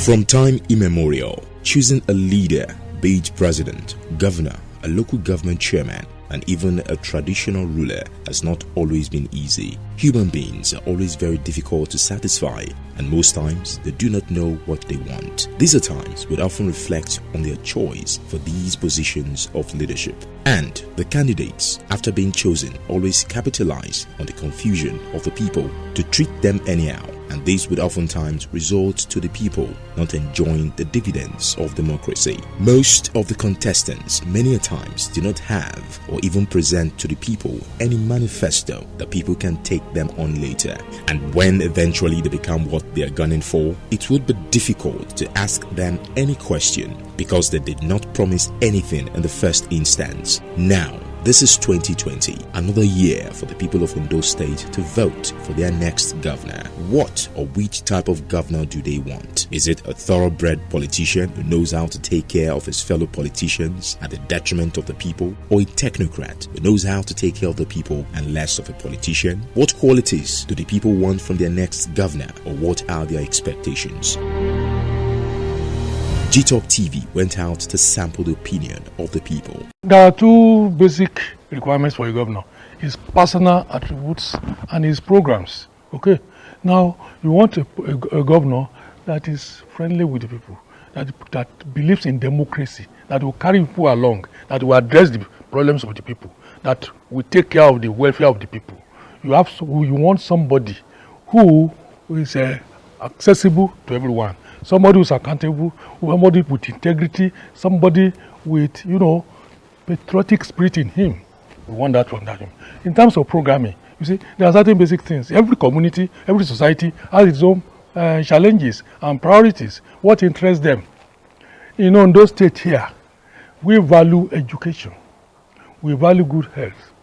From time immemorial, choosing a leader, be it president, governor, a local government chairman, and even a traditional ruler has not always been easy. Human beings are always very difficult to satisfy, and most times they do not know what they want. These are times we often reflect on their choice for these positions of leadership. And the candidates, after being chosen, always capitalize on the confusion of the people to treat them anyhow. And this would oftentimes result to the people not enjoying the dividends of democracy. Most of the contestants many a times do not have or even present to the people any manifesto that people can take them on later. And when eventually they become what they are gunning for, it would be difficult to ask them any question because they did not promise anything in the first instance. Now, this is 2020, another year for the people of ONDO State to vote for their next governor. What or which type of governor do they want? Is it a thoroughbred politician who knows how to take care of his fellow politicians at the detriment of the people? Or a technocrat who knows how to take care of the people and less of a politician? What qualities do the people want from their next governor, or what are their expectations? Jitog TV went out to sample the opinion of the people. There are two basic requirements for a governor: his personal attributes and his programs. Okay, now you want a governor that is friendly with the people, that believes in democracy, that will carry people along, that will address the problems of the people, that will take care of the welfare of the people. You want somebody who is accessible to everyone. Somebody who's accountable, somebody with integrity, somebody with, patriotic spirit in him. We want that from that. In terms of programming, you see, there are certain basic things. Every community, every society has its own challenges and priorities. What interests them? In those states here, we value education. We value good health.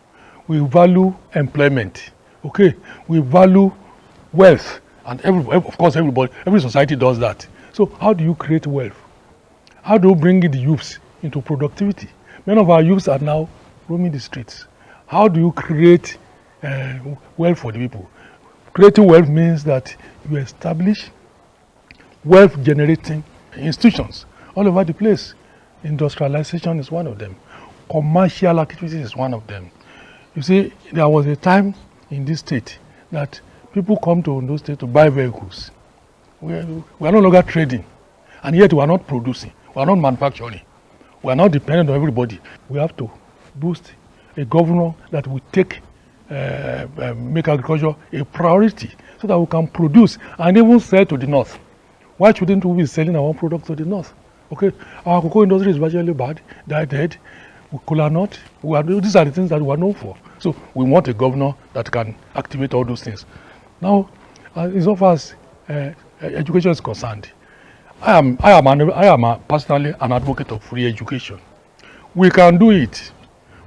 We value employment. Okay? We value wealth. And of course, every society does that. So how do you create wealth? How do you bring the youths into productivity? Many of our youths are now roaming the streets. How do you create wealth for the people? Creating wealth means that you establish wealth-generating institutions all over the place. Industrialization is one of them. Commercial activity is one of them. You see, there was a time in this state that people come to ONDO State to buy vehicles. We are no longer trading, and yet we are not producing. We are not manufacturing. We are not dependent on everybody. We have to boost a governor that will make agriculture a priority so that we can produce and even sell to the north. Why shouldn't we be selling our own products to the north? Okay, our cocoa industry is virtually bad. They are dead. Cola nut. These are the things that we are known for. So we want a governor that can activate all those things. Now, as far as education is concerned, I am personally an advocate of free education. We can do it.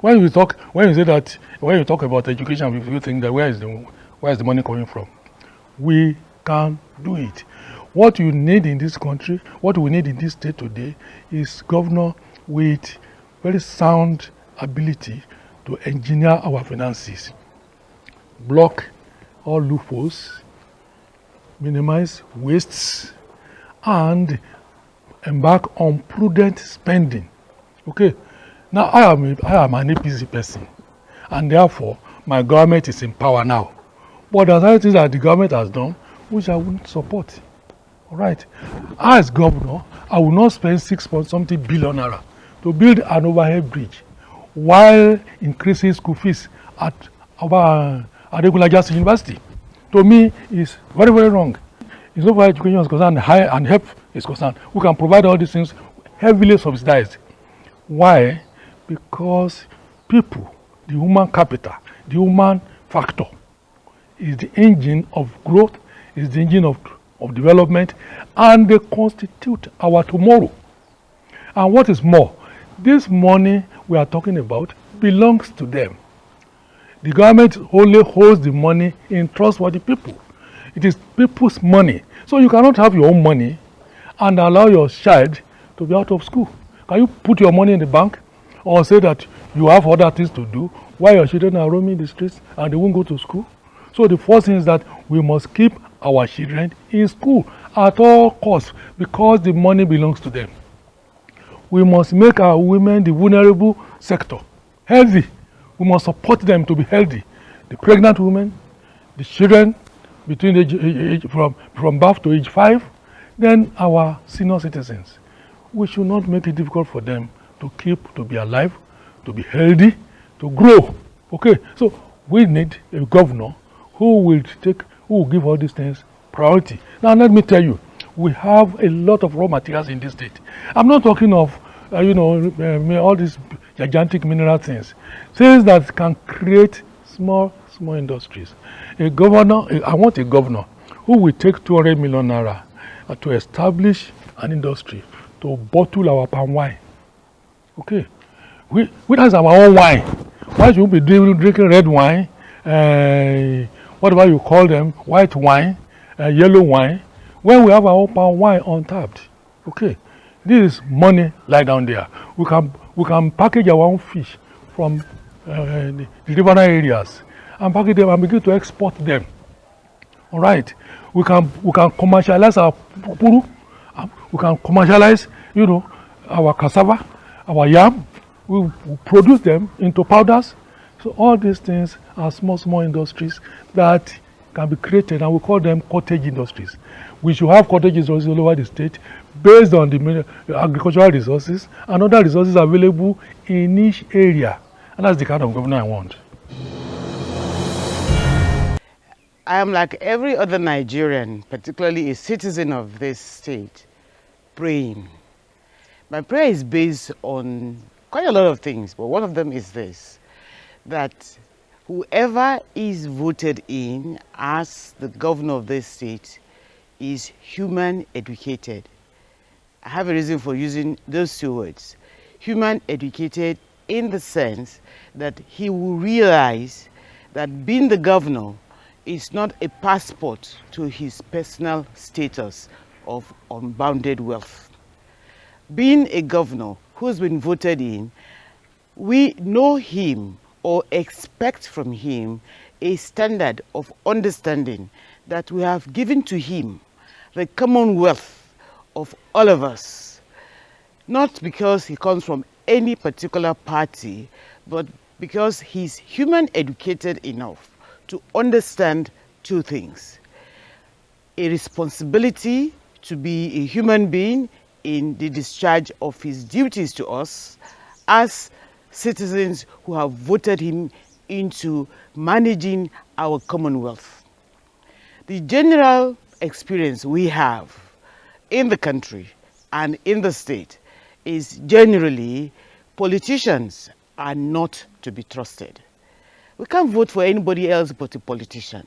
When you talk about education, people think that where is the money coming from? We can do it. What you need in this country, what we need in this state today, is governor with very sound ability to engineer our finances, block all loopholes, minimize wastes, and embark on prudent spending. Okay, now I am an APC person, and therefore my government is in power now. But there are other things that the government has done which I wouldn't support. All right, as governor, I will not spend 6.something billion naira to build an overhead bridge while increasing school fees at our regular Just University. To me, is very, very wrong. It's not where education is concerned, and health is concerned. We can provide all these things heavily subsidized. Why? Because people, the human capital, the human factor, is the engine of growth, is the engine of development, and they constitute our tomorrow. And what is more, this money we are talking about belongs to them. The government only holds the money in trust for the people. It is people's money. So you cannot have your own money and allow your child to be out of school. Can you put your money in the bank or say that you have other things to do while your children are roaming the streets and they won't go to school? So the first thing is that we must keep our children in school at all costs because the money belongs to them. We must make our women, the vulnerable sector, healthy. We must support them to be healthy. The pregnant women, the children between from birth to age 5, then our senior citizens. We should not make it difficult for them to be alive, to be healthy, to grow. Okay, so we need a governor who will give all these things priority. Now let me tell you, we have a lot of raw materials in this state. I'm not talking of all these gigantic mineral things that can create small industries. I want a governor who will take 200 million naira to establish an industry to bottle our palm wine. Okay, we have our own wine. Why should we be drinking red wine, whatever you call them, white wine, yellow wine, when we have our own palm wine untapped? Okay, this is money lie down there. We can package our own fish from the riverine areas and package them and begin to export them. All right, we can commercialize our puru. We can commercialize, our cassava, our yam. We produce them into powders. So all these things are small industries that can be created, and we call them cottage industries. We should have cottage industries all over the state based on the agricultural resources and other resources available in each area. And that's the kind of governor I want. I am like every other Nigerian, particularly a citizen of this state, praying. My prayer is based on quite a lot of things, but one of them is this, that whoever is voted in as the governor of this state is human educated. I have a reason for using those two words. Human educated in the sense that he will realize that being the governor is not a passport to his personal status of unbounded wealth. Being a governor who's been voted in, we know him or expect from him a standard of understanding that we have given to him the commonwealth of all of us, not because he comes from any particular party, but because he's human educated enough to understand two things: a responsibility to be a human being in the discharge of his duties to us as citizens who have voted him into managing our commonwealth. The general experience we have in the country and in the state is generally politicians are not to be trusted. We can't vote for anybody else but a politician.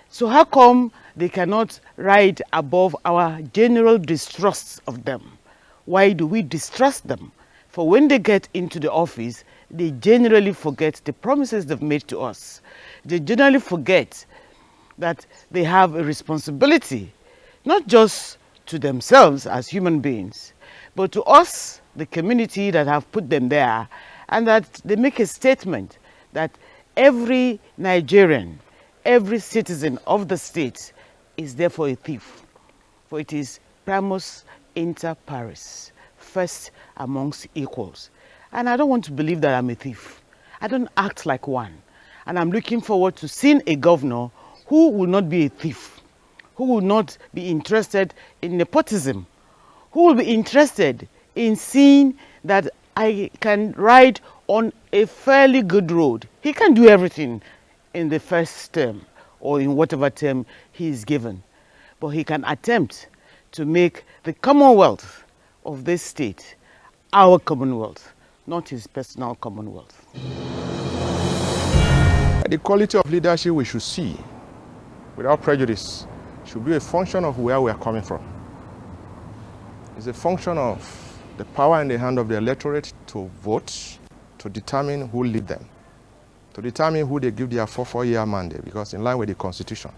So how come they cannot ride above our general distrust of them? Why do we distrust them? For when they get into the office, they generally forget the promises they've made to us. They generally forget that they have a responsibility, not just to themselves as human beings, but to us, the community that have put them there, and that they make a statement that every Nigerian, every citizen of the state is therefore a thief, for it is primus inter pares, first amongst equals. And I don't want to believe that I'm a thief. I don't act like one. And I'm looking forward to seeing a governor who will not be a thief, who will not be interested in nepotism, who will be interested in seeing that I can ride on a fairly good road. He can do everything in the first term or in whatever term he is given, but he can attempt to make the commonwealth of this state our commonwealth, not his personal commonwealth. The quality of leadership we should see without prejudice should be a function of where we are coming from. It's a function of the power in the hand of the electorate to vote, to determine who lead them, to determine who they give their 4-4-year mandate, because in line with the Constitution,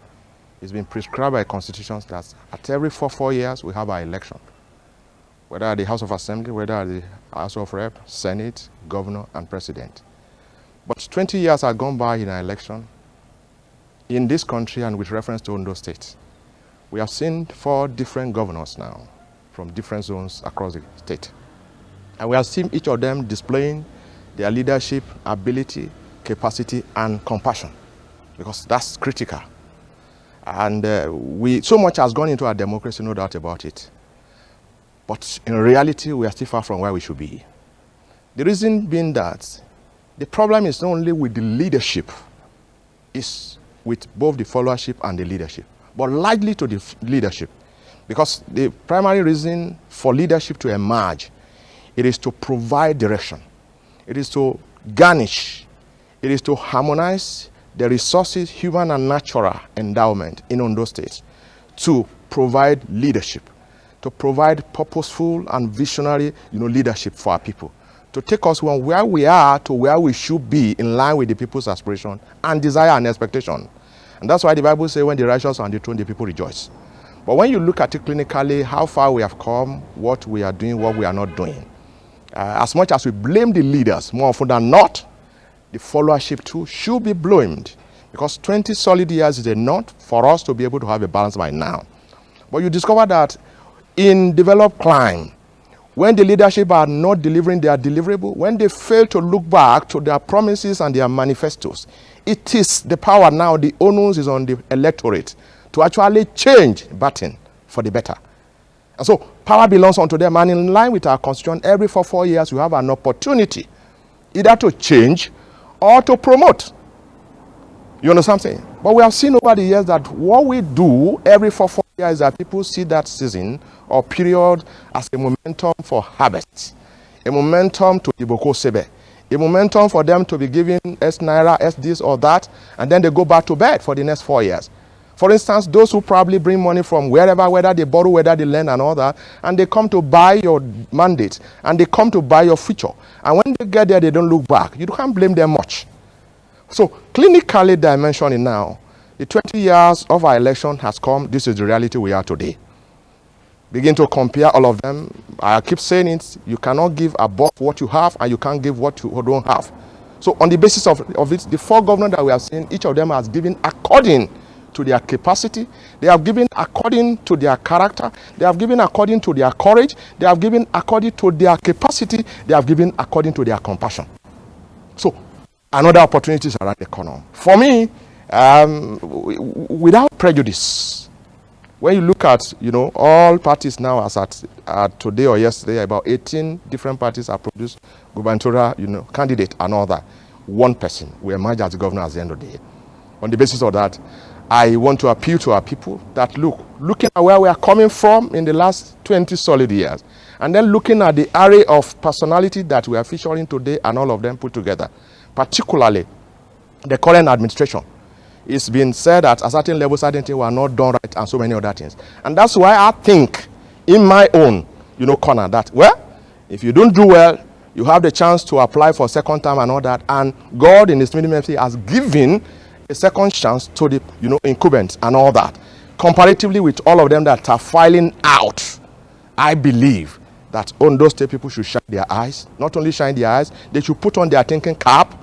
it's been prescribed by constitutions that at every 4 years we have our election, whether at the House of Assembly, whether at the House of Rep, Senate, Governor, and President. But 20 years have gone by in an election, in this country and with reference to Ondo State. We have seen 4 different governors now from different zones across the state. And we have seen each of them displaying their leadership, ability, capacity, and compassion, because that's critical. And so much has gone into our democracy, no doubt about it. But in reality, we are still far from where we should be. The reason being that the problem is not only with the leadership, it's with both the followership and the leadership, but largely to the leadership. Because the primary reason for leadership to emerge, it is to provide direction. It is to garnish. It is to harmonize the resources, human and natural endowment in Ondo State, to provide leadership, to provide purposeful and visionary, leadership for our people, to take us from where we are to where we should be in line with the people's aspiration and desire and expectation. And that's why the Bible says, when the righteous are on the throne, the people rejoice. But when you look at it clinically, how far we have come, what we are doing, what we are not doing, as much as we blame the leaders, more often than not, the followership too should be blamed, because 20 solid years is enough for us to be able to have a balance by now. But you discover that in developed climate, when the leadership are not delivering their deliverable, when they fail to look back to their promises and their manifestos, it is the power now, the onus is on the electorate to actually change button for the better. And so power belongs unto them, and in line with our constitution, every 4 years you have an opportunity either to change or to promote. You understand what I'm saying? But we have seen over the years that what we do every 4 years is that people see that season or period as a momentum for harvest, a momentum to Iboko Sebe, a momentum for them to be given S Naira, S this or that, and then they go back to bed for the next 4 years. For instance, those who probably bring money from wherever, whether they borrow, whether they lend and all that, and they come to buy your mandate, and they come to buy your future. And when they get there, they don't look back. You can't blame them much. So clinically dimensioning now, the 20 years of our election has come. This is the reality we are today. Begin to compare all of them. I keep saying it, you cannot give above what you have, and you can't give what you don't have. So on the basis of it, the 4 governors that we have seen, each of them has given according to their capacity, they have given according to their character, they have given according to their courage, they have given according to their capacity, they have given according to their compassion. So another opportunity is around the corner. For me, without prejudice, when you look at, all parties now, as at today or yesterday, about 18 different parties have produced gubernatorial, candidate and all that. One person will emerge as the governor at the end of the day. On the basis of that, I want to appeal to our people that looking at where we are coming from in the last 20 solid years, and then looking at the array of personality that we are featuring today and all of them put together, particularly the current administration. It's been said that at certain levels, certain things were not done right and so many other things. And that's why I think in my own, corner that, if you don't do well, you have the chance to apply for second term and all that. And God in his mercy has given a second chance to the, incumbents and all that. Comparatively with all of them that are filing out, I believe that Ondo State people should shine their eyes. Not only shine their eyes, they should put on their thinking cap.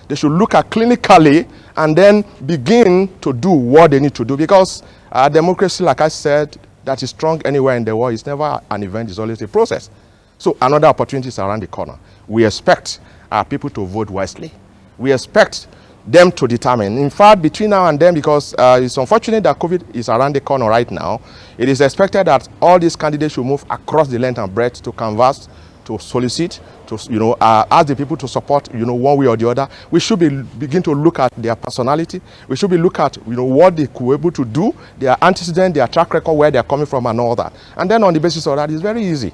They should look at clinically and then begin to do what they need to do. Because democracy, like I said, that is strong anywhere in the world, is never an event, it's always a process. So another opportunity is around the corner. We expect our people to vote wisely. We expect them to determine. In fact, between now and then, because it's unfortunate that COVID is around the corner right now, it is expected that all these candidates should move across the length and breadth to canvass, to solicit, to ask the people to support, one way or the other. We should begin to look at their personality. We should be look at, what they could be able to do, their antecedent, their track record, where they're coming from and all that. And then on the basis of that, it's very easy.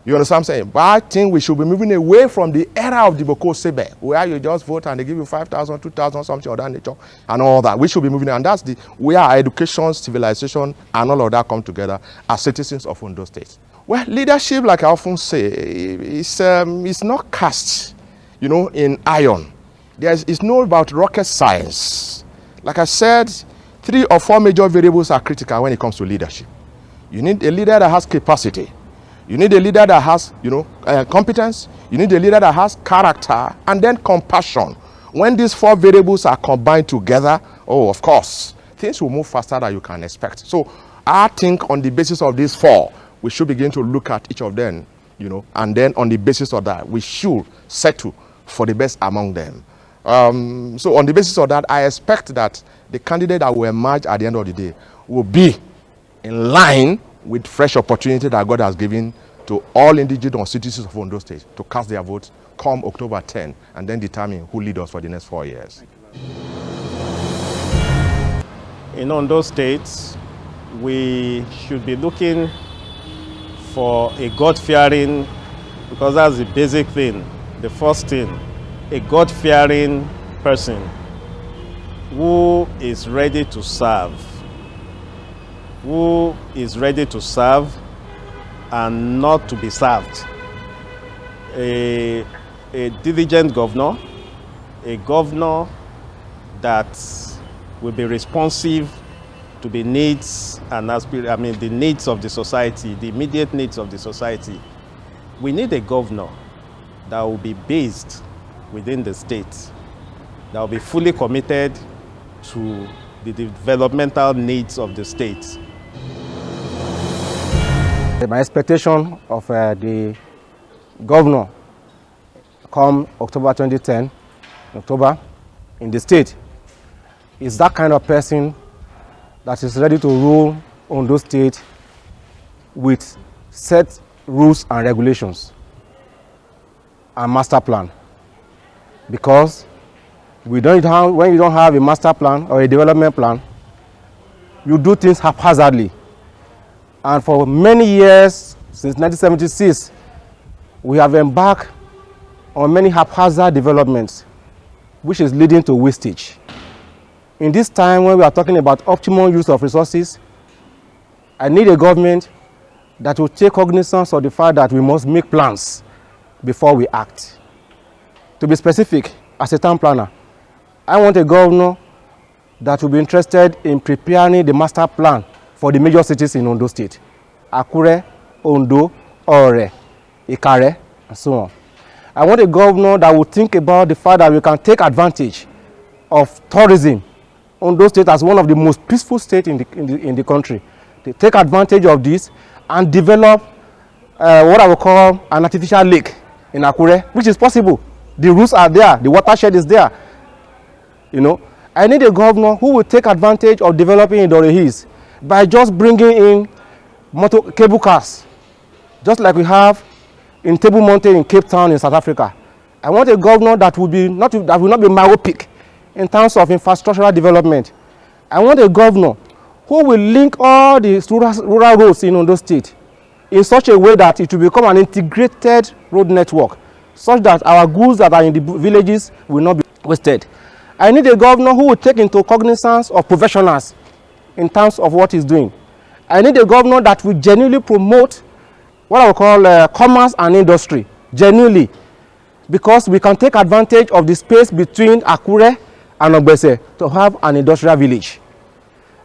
You understand what I'm saying? But I think we should be moving away from the era of the Boko Sebe, where you just vote and they give you 5,000, 2,000, something of that nature, and all that. We should be moving, and that's where our education, civilization, and all of that come together as citizens of Ondo State. Well, leadership, like I often say, is not cast, in iron. It's not about rocket science. Like I said, 3 or 4 major variables are critical when it comes to leadership. You need a leader that has capacity. You need a leader that has, competence. You need a leader that has character and then compassion. When these four variables are combined together, oh, of course, things will move faster than you can expect. So I think on the basis of these four, we should begin to look at each of them, you know, and then on the basis of that, we should settle for the best among them. So on the basis of that, I expect that the candidate that will emerge at the end of the day will be in line with fresh opportunity that God has given to all indigenous citizens of Ondo State to cast their votes come October 10 and then determine who leads us for the next 4 years. In Ondo State, we should be looking for a God-fearing, because that's the basic thing, the first thing, a God-fearing person who is ready to serve, and not to be served. A diligent governor, a governor that will be responsive to the needs and the needs of the society, the immediate needs of the society. We need a governor that will be based within the state, that will be fully committed to the developmental needs of the state. My expectation of the governor come October 2010, October, in the state, is that kind of person that is ready to rule Ondo State with set rules and regulations and master plan. Because when you don't have a master plan or a development plan, you do things haphazardly. And for many years, since 1976, we have embarked on many haphazard developments, which is leading to wastage. In this time when we are talking about optimal use of resources, I need a government that will take cognizance of the fact that we must make plans before we act. To be specific, as a town planner, I want a governor that will be interested in preparing the master plan for the major cities in Ondo State: Akure, Ondo, Ore, Ikare, and so on. I want a governor that will think about the fact that we can take advantage of tourism. Ondo State as one of the most peaceful states in the country. They take advantage of this and develop what I would call an artificial lake in Akure, which is possible. The roots are there, the watershed is there. You know, I need a governor who will take advantage of developing in Dore Hills by just bringing in cable cars, just like we have in Table Mountain in Cape Town in South Africa. I want a governor that will not be myopic in terms of infrastructural development. I want a governor who will link all the rural roads in Ondo State in such a way that it will become an integrated road network, such that our goods that are in the villages will not be wasted. I need a governor who will take into cognizance of professionals in terms of what he's doing. I need a governor that will genuinely promote what I would call commerce and industry, genuinely, because we can take advantage of the space between Akure and Ogbese to have an industrial village.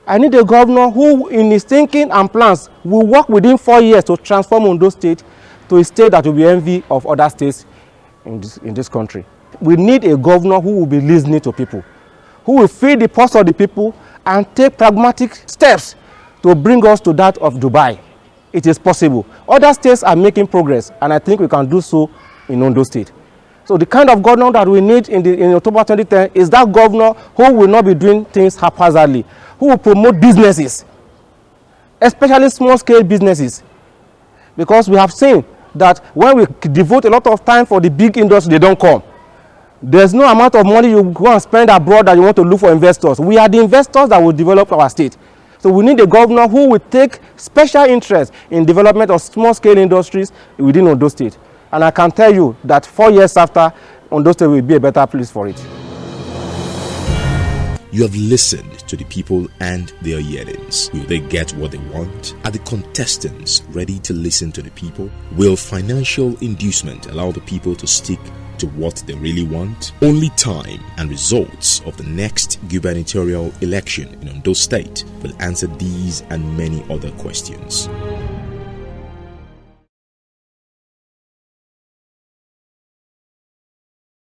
I need a governor who, in his thinking and plans, will work within 4 years to transform Ondo State to a state that will be envy of other states in this country. We need a governor who will be listening to people, who will feel the pulse of the people and take pragmatic steps to bring us to that of Dubai. It is possible. Other states are making progress, and I think we can do so in Ondo State. So the kind of governor that we need in October 2010 is that governor who will not be doing things haphazardly, who will promote businesses, especially small-scale businesses. Because we have seen that when we devote a lot of time for the big industry, they don't come. There's no amount of money you go and spend abroad that you want to look for investors. We are the investors that will develop our state. So we need a governor who will take special interest in development of small-scale industries within Ondo State. And I can tell you that 4 years after, Ondo State will be a better place for it. You have listened to the people and their yearnings. Will they get what they want? Are the contestants ready to listen to the people? Will financial inducement allow the people to stick to what they really want? Only time and results of the next gubernatorial election in Ondo State will answer these and many other questions.